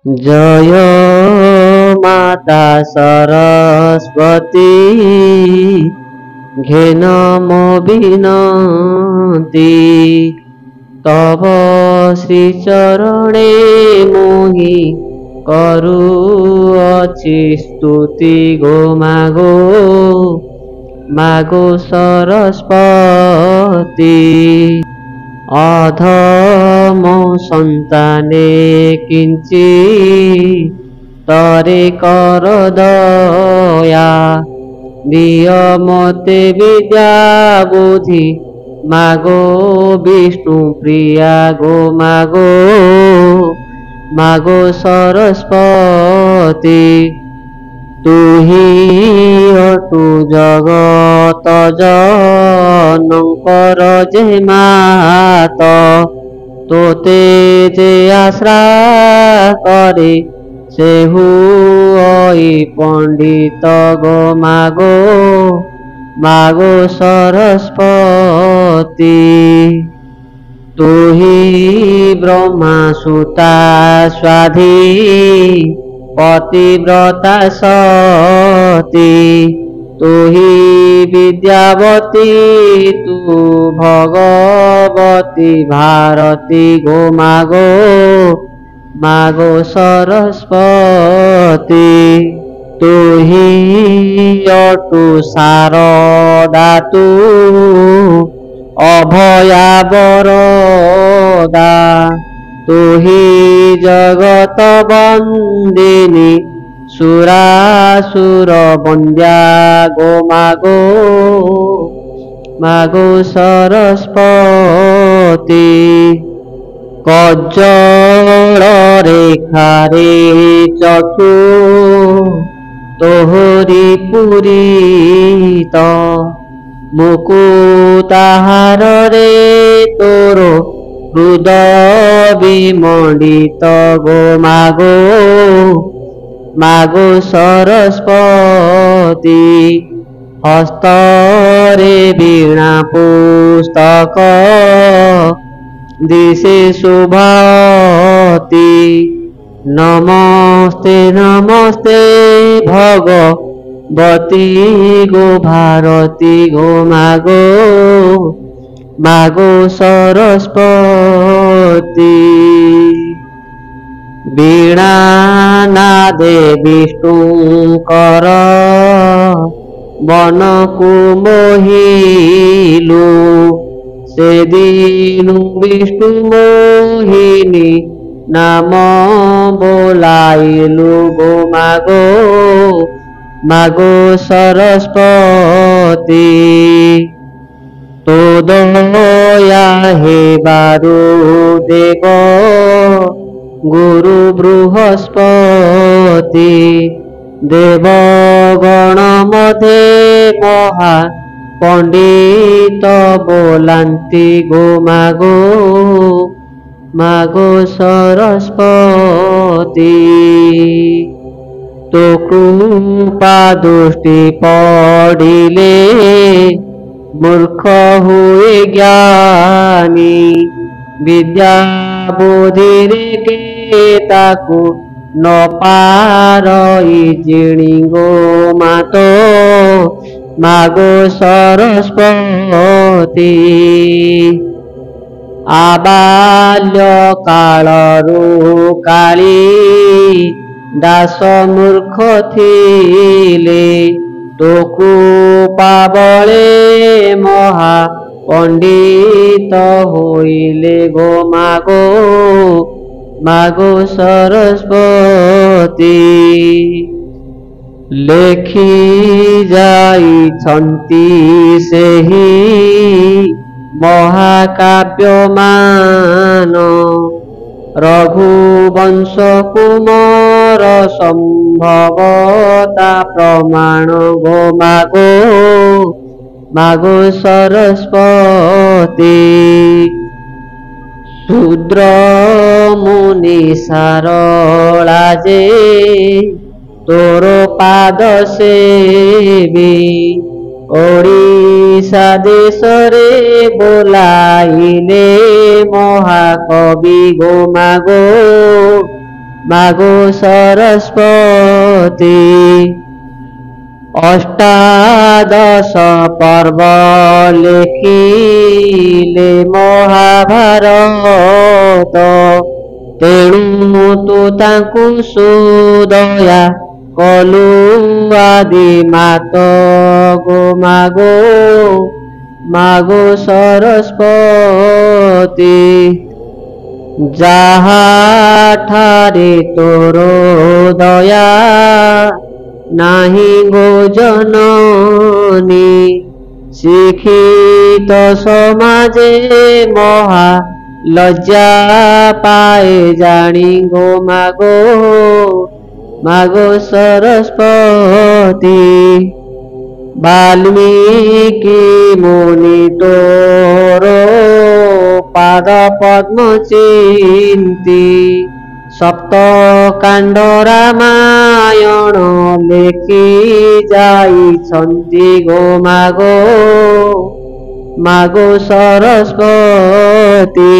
জয় মাতা সরস্বতী ঘেন মো বিনতি তব শ্রীচরণে মোহি করুଅଛି স্তুতি গো মাগো মাগো সরস্বতী অধম সন্তানে কিঞ্চি তরে কর দয়া দিয় মতে বিদ্যা বুদ্ধি মাগো বিষ্ণু প্রিয়া গো মাগো মাগো সরস্বতী তুহি অটু জগত জনঙ্কর যে মাত তোতে যে আশ্রা করে সেহু ওই পণ্ডিত গো মাগো মাগো সরস্বতী তুহি ব্রহ্মা সুতা স্বাধী পতিব্রতা সতী তুহি বিদ্যাবতী তু ভগবতী ভারতী গো মাগো মাগো সরস্বতী তুহি অটু শারদা তু অভয়া বরদা তুহি জগত বন্দিনী সুরাসুর বন্দ্যা গো মাগো মাগো সরস্বতী কজ্জল রেখারে চক্ষু তোহরি পুরিত মুকুতাহারে তোর হৃদয় বিমণ্ডিত গো মাগো মাগো সরস্বতী হস্তরে বীণা পুস্তক দিশে শুভতি নমস্তে নমস্তে ভগবতী গো ভারতী গো মাগো মাগো সরস্বতী বীণা নাদে বিষ্ণুঙ্কর বনকু মোহিলু সেদিনু বিষ্ণু মোহিনী নাম বোলাইলু গো মাগো মাগো সরস্বতী তো দয়া হে বারুদেব গুরু বৃহস্পতি দেবগণ মধ্যে মহা পণ্ডিত বোলান্তি গো মাগো মাগো সরস্বতী তো কৃপা দৃষ্টি পড়িলে মূর্খ হুয়ে জ্ঞানী বিদ্যা বুদ্ধিরে কে তাকু ন পারই জিণি গো মাতো মাগো সরস্বতী আবাল্য কালরু কালী দাস মূর্খ থিলে তোকু পাবলে মহা পণ্ডিত হইলে গো মাগো মাগো সরস্বতী লেখি যাইছন্তি ସେହି মহাকাব্যমান রঘুবংশ কুমার সম্ভবতা প্রমাণ গো মাগো মাগো সরস্বতী শূদ্র মুনি সারলা যে তোর পাদ সেবি ওড়িশা দেশরে বোলাইলে মহাকবি গো মাগো ମାଗୋ ସରସ୍ୱତୀ। ଅଷ୍ଟାଦଶ ପର୍ବ ଲେଖିଲେ ମହାଭାରତ, ତେଣୁ ତୁ ତାଙ୍କୁ ସୁଦୟା କଲୁ ଆଦି ମାତ ଗୋ ମାଗୋ ମାଗୋ ସରସ୍ୱତୀ। ଯାହାଠାରେ ତୋର ଦୟା ନାହିଁ ଗୋ ଜନନୀ, ଶିକ୍ଷିତ ସମାଜେ ମହା ଲଜ୍ଜା ପାଏ ଜାଣି ଗୋ ମାଗୋ ମାଗୋ ସରସ୍ୱତୀ। ବାଲ୍ମୀକି ମୁନି ତୋର ପାଦ ପଦ୍ମ ଚିନ୍ତି, ସପ୍ତକାଣ୍ଡ ରାମାୟଣ ଲେଖି ଯାଇଛନ୍ତି ଗୋ ମାଗୋ ମାଗୋ ସରସ୍ୱତୀ।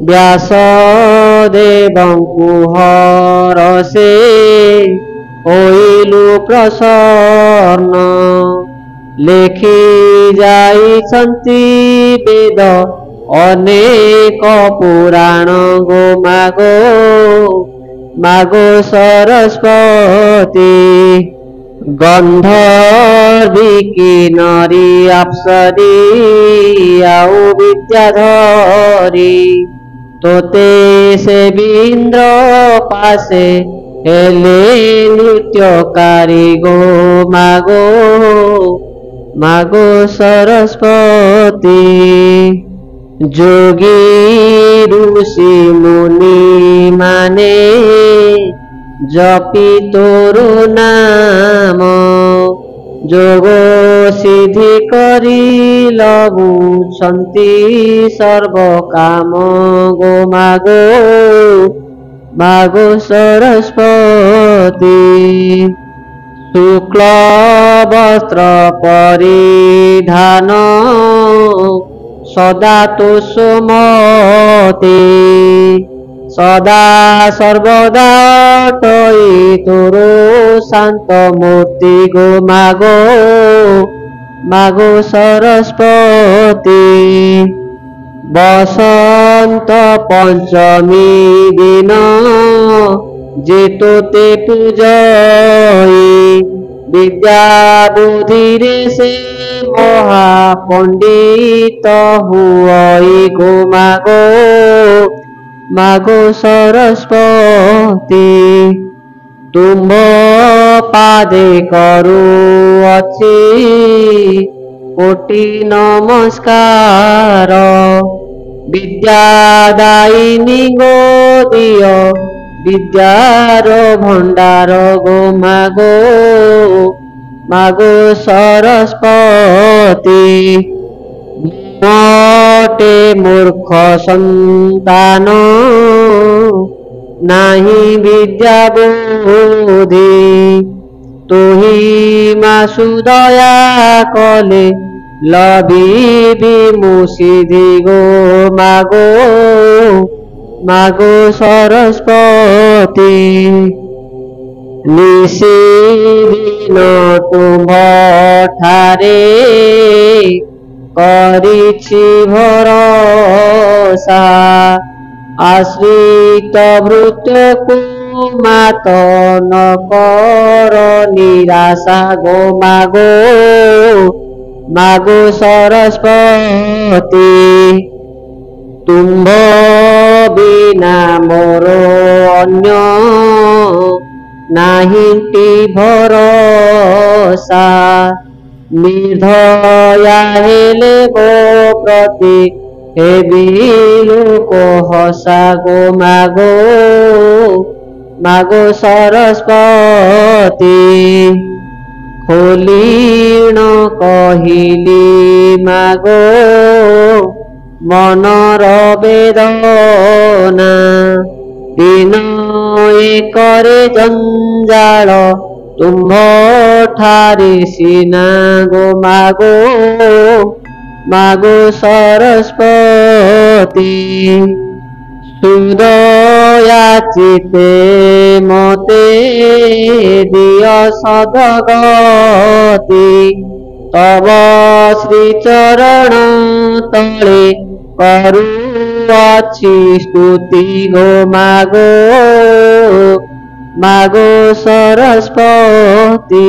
ବ୍ୟାସଦେବଙ୍କୁ ହରଷେ ହୋଇଲୁ ପ୍ରସନ୍ନ, ଲେଖି ଯାଇଛନ୍ତି ବେଦ ଅନେକ ପୁରାଣ ଗୋ ମାଗୋ ମାଗୋ ସରସ୍ୱତୀ। ଗନ୍ଧର୍ବୀ କିନ୍ନରୀ ଅପ୍ସରୀ ଆଉ ବିଦ୍ୟାଧରୀ, ତୋତେ ସେବିନ୍ଦ୍ର ପାଶେ ହେଲେ ନୃତ୍ୟକାରୀ ଗୋ ମାଗୋ ମାଗୋ ସରସ୍ୱତୀ। ଯୋଗୀ ଋଷି ମୁନି ମାନେ ଜପି ତୋର ନାମ, ଯୋଗ ସିଦ୍ଧି କରି ଲଭୁଛନ୍ତି ସର୍ବ କାମ ଗୋ ମାଗୋ ମାଗୋ ସରସ୍ୱତୀ। ଶୁକ୍ଳ ବସ୍ତ୍ର ପରିଧାନ ସଦା ତୋଷମତେ, ସଦା ସର୍ବଦା ଟଇ ତୋର ଶାନ୍ତ ମୂର୍ତ୍ତି ଗୋ ମାଗୋ ମାଗୋ ସରସ୍ୱତୀ। ବସନ୍ତ ପଞ୍ଚମୀ ଦିନ ଯେ ତୋତେ ପୂଜଇ, ବିଦ୍ୟା ବୁଦ୍ଧିରେ ସେ ମହାପଣ୍ଡିତ ହୁଅଇ ଗୋ ମାଗୋ ମାଗୋ ସରସ୍ୱତୀ। ତୁମ୍ଭ ପାଦେ କରୁଅଛି କୋଟି ନମସ୍କାର, ବିଦ୍ୟାଦାୟିନୀ ଗୋ ଦିଅ ବିଦ୍ୟାର ଭଣ୍ଡାର ଗୋ ମାଗୋ ମାଗୋ ସରସ୍ୱତୀ। ମୋଟେ ମୂର୍ଖ ସନ୍ତାନ ନାହିଁ ବିଦ୍ୟା ବୁଦ୍ଧି, ତୁହି ମାସୁ ଦୟା କଲେ ଲଭିବି ମୁଁ ସିଦ୍ଧି ଗୋ ମାଗୋ ମାଗୋ ସରସ୍ୱତୀ। ନିଶିଦିନ ତୁମ୍ଭ ଠାରେ କରିଛି ଭରସା, ଆଶ୍ରିତ ଭୃତ୍ୟକୁ ମାତ ନ କର ନିରାଶା ଗୋ ମାଗୋ ମାଗୋ ସରସ୍ୱତୀ। ତୁମ୍ଭ ବିନା ମୋର ଅନ୍ୟ ନାହିଁଟି ଭରସା, ନିର୍ଦ୍ଦୟା ହେଲେ ଗୋ ପ୍ରତି ହେବି ଲୋକ ହସା ଗୋ ମାଗୋ ମାଗୋ ସରସ୍ୱତୀ। ଖୋଲିଣ କହିଲି ମାଗୋ ମନର ବେଦନା, ଦିନ ଏକରେ ଜଞ୍ଜାଳ ତୁମ୍ଭ ଠାରେ ସିନା ଗୋ ମାଗୋ ମାଗୋ ସରସ୍ୱତୀ। ହୃଦୟ याचिते मोते दिय सदगति तव श्रीचरण तले करुअछि स्तुति गो मागो मागो सरस्वती।